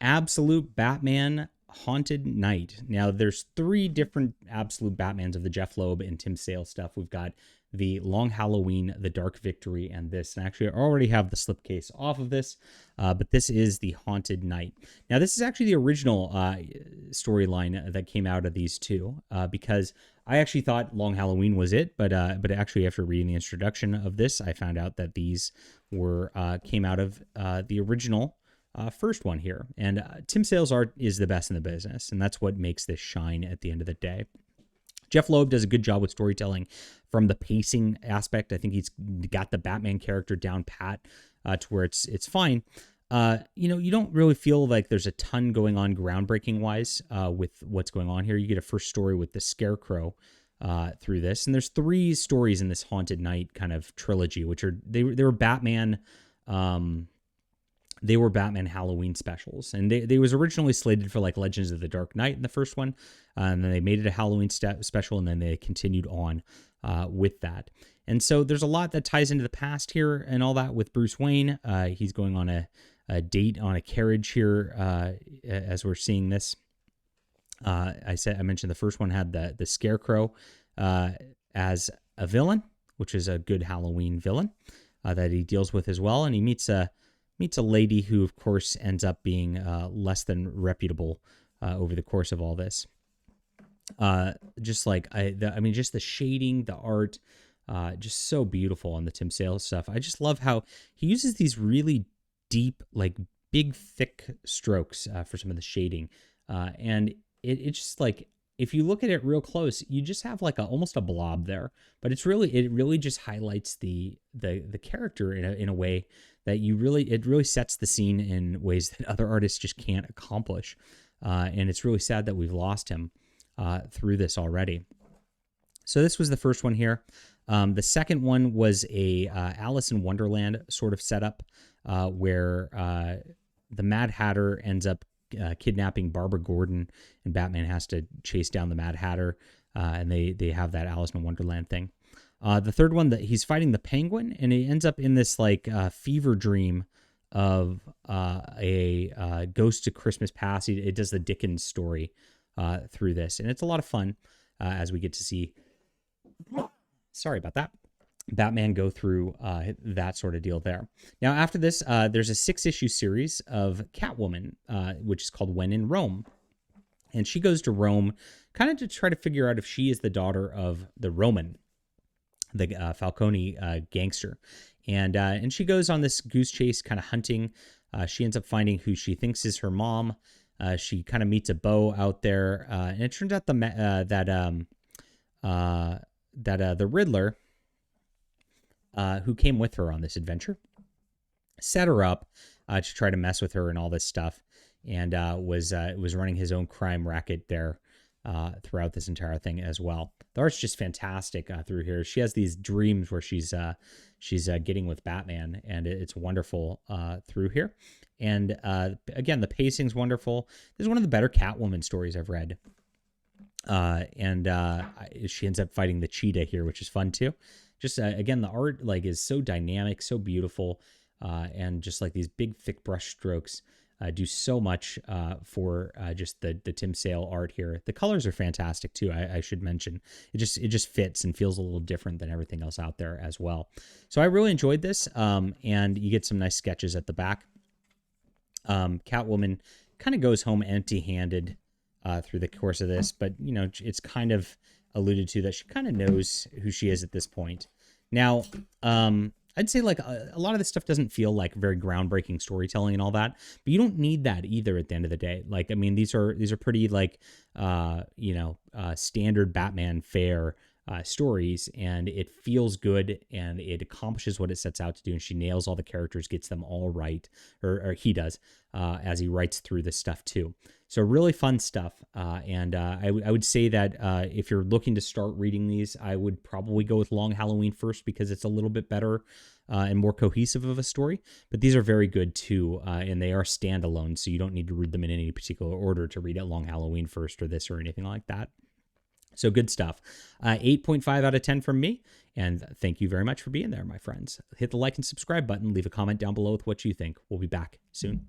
Absolute Batman Haunted Night. Now, there's three different Absolute Batmans of the Jeff Loeb and Tim Sale stuff. We've got the Long Halloween, the Dark Victory, and this. And actually, I already have the slipcase off of this, but this is the Haunted Night. Now, this is actually the original storyline that came out of these two, because I actually thought Long Halloween was it, but actually, after reading the introduction of this, I found out that these were came out of the original first one here. And Tim Sale's art is the best in the business, and that's what makes this shine at the end of the day. Jeff Loeb does a good job with storytelling from the pacing aspect. I think he's got the Batman character down pat to where it's fine. You don't really feel like there's a ton going on groundbreaking wise with what's going on here. You get a first story with the Scarecrow through this, and there's three stories in this Haunted Night kind of trilogy, which are they were Batman. They were Batman Halloween specials, and they was originally slated for like Legends of the Dark Knight in the first one, and then they made it a Halloween special, and then they continued on with that. And so there's a lot that ties into the past here and all that with Bruce Wayne. He's going on a date on a carriage here as we're seeing this. I mentioned the first one had the Scarecrow as a villain, which is a good Halloween villain that he deals with as well, and he meets a lady who, of course, ends up being less than reputable over the course of all this. Just the shading, the art, just so beautiful on the Tim Sale stuff. I just love how he uses these really deep, like big, thick strokes for some of the shading, and it's just like, if you look at it real close, you just have like almost a blob there, but it really just highlights the character in a way that it really sets the scene in ways that other artists just can't accomplish. And it's really sad that we've lost him through this already. So this was the first one here. The second one was a Alice in Wonderland sort of setup where the Mad Hatter ends up kidnapping Barbara Gordon, and Batman has to chase down the Mad Hatter, and they have that Alice in Wonderland thing. The third one, that he's fighting the Penguin, and he ends up in this like fever dream of a Ghost of Christmas Past. It does the Dickens story through this, and it's a lot of fun as we get to see. Sorry about that. Batman go through that sort of deal there. Now, after this, there's a 6-issue series of Catwoman, which is called When in Rome. And she goes to Rome kind of to try to figure out if she is the daughter of the Roman, the Falcone gangster. And she goes on this goose chase kind of hunting. She ends up finding who she thinks is her mom. She kind of meets a beau out there. And it turns out that the Riddler, who came with her on this adventure, set her up to try to mess with her and all this stuff, and was running his own crime racket there throughout this entire thing as well. The art's just fantastic through here. She has these dreams where she's getting with Batman, and it's wonderful through here. And again, the pacing's wonderful. This is one of the better Catwoman stories I've read. And she ends up fighting the cheetah here, which is fun too. Just again, the art like is so dynamic, so beautiful, and just like these big thick brush strokes do so much for just the Tim Sale art here. The colors are fantastic too. I should mention it just fits and feels a little different than everything else out there as well. So I really enjoyed this, and you get some nice sketches at the back. Catwoman kind of goes home empty-handed through the course of this, but you know, it's kind of alluded to that she kind of knows who she is at this point. Now, I'd say like a lot of this stuff doesn't feel like very groundbreaking storytelling and all that, but you don't need that either at the end of the day. Like, I mean, these are pretty like, standard Batman fare stories, and it feels good and it accomplishes what it sets out to do. And she nails all the characters, gets them all right, or he does, as he writes through this stuff too. So really fun stuff. And I would say that if you're looking to start reading these, I would probably go with Long Halloween first because it's a little bit better and more cohesive of a story. But these are very good too, and they are standalone, so you don't need to read them in any particular order to read it Long Halloween first or this or anything like that. So good stuff. 8.5 out of 10 from me. And thank you very much for being there, my friends. Hit the like and subscribe button. Leave a comment down below with what you think. We'll be back soon.